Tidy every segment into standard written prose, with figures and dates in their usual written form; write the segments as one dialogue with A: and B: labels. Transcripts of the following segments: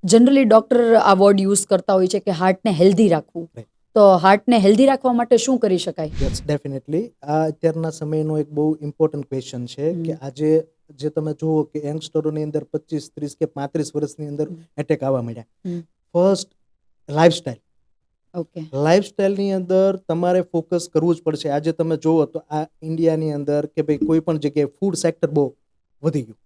A: Generally doctor આ word use કરતા હોય છે કે હાર્ટને હેલ્ધી રાખવું.
B: Right.
A: તો હાર્ટને હેલ્ધી રાખવા માટે શું કરી શકાય?
B: યસ, ડેફિનેટલી આ અત્યારના સમયનો એક બહુ ઇમ્પોર્ટન્ટ ક્વેશ્ચન છે કે આજે જે તમે જુઓ કે યંગસ્ટરોની અંદર 25, 30 કે 35 વર્ષની અંદર એટેક આવવા માંડ્યા. First, lifestyle.
A: ઓકે.
B: લાઈફસ્ટાઈલની અંદર તમારે ફોકસ કરવું જ પડશે. આજે તમે જુઓ તો આ ઇન્ડિયાની અંદર કે ભાઈ કોઈ પણ જગ્યાએ ફૂડ સેક્ટર બહુ વધી ગયું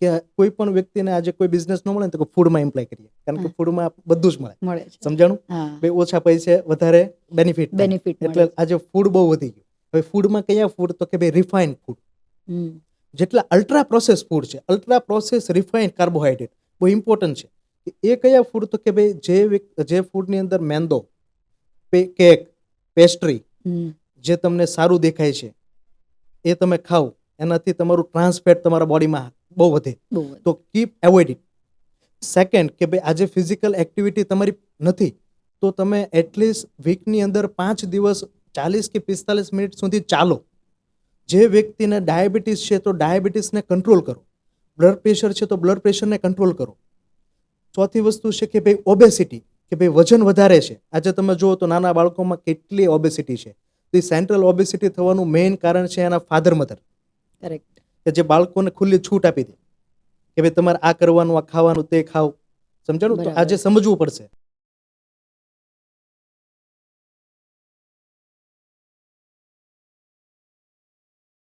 B: કે કોઈ પણ વ્યક્તિને આજે કોઈ બિઝનેસ ન મળે ને તો ફૂડમાં એમ્પ્લોય કરીએ, કારણ કે ફૂડમાં બધું જ
A: મળે છે.
B: સમજાણું?
A: હા.
B: ભાઈ ઓછા પૈસે વધારે બેનિફિટ
A: Benefit મળે
B: એટલે
A: છે.
B: આજે ફૂડ બહુ વધી ગયું. હવે ફૂડમાં કયા ફૂડ? તો કે ભાઈ રિફાઇન્ડ ફૂડ.
A: હમ.
B: જેટલા અલ્ટ્રા પ્રોસેસ ફૂડ છે, અલ્ટ્રા પ્રોસેસ રિફાઇન્ડ કાર્બોહાઈડ્રેટ બહુ ઇમ્પોર્ટન્ટ છે. એ કયા ફૂડ? તો કે ભાઈ જે ફૂડની અંદર મેંદો, કેક, પેસ્ટ્રી
A: હમ.
B: જે તમને સારું દેખાય છે એ તમે ખાઓ, એનાથી તમારું ટ્રાન્સફેટ તમારા બોડીમાં બહુ વધે.
A: બહુ
B: તો કીપ એવોઇડ ઇટ. સેકન્ડ કે ભાઈ આજે ફિઝિકલ એક્ટિવિટી તમારી નથી તો તમે એટલીસ્ટ વીકની અંદર 5 દિવસ 40 કે 45 મિનિટ સુધી ચાલો. જે વ્યક્તિને ડાયાબિટીસ છે તો ડાયાબિટીસને કંટ્રોલ કરો, બ્લડ પ્રેશર છે તો બ્લડ પ્રેશરને કંટ્રોલ કરો. ચોથી વસ્તુ છે કે ભાઈ ઓબેસિટી, કે ભાઈ વજન વધારે છે. આજે તમે જુઓ તો નાના બાળકોમાં કેટલી ઓબેસિટી છે. તો એ સેન્ટ્રલ ઓબેસિટી થવાનું મેઇન કારણ છે એના ફાધર મધર,
A: કરેક્ટ.
B: કે જે બાળકોને ખુલ્લી છૂટ આપી દે કે ભાઈ તમારે આ કરવાનું, આ ખાવાનું, તે ખાવ. સમજાણું? તો
A: બરાબર.
B: આજે સમજવું પડશે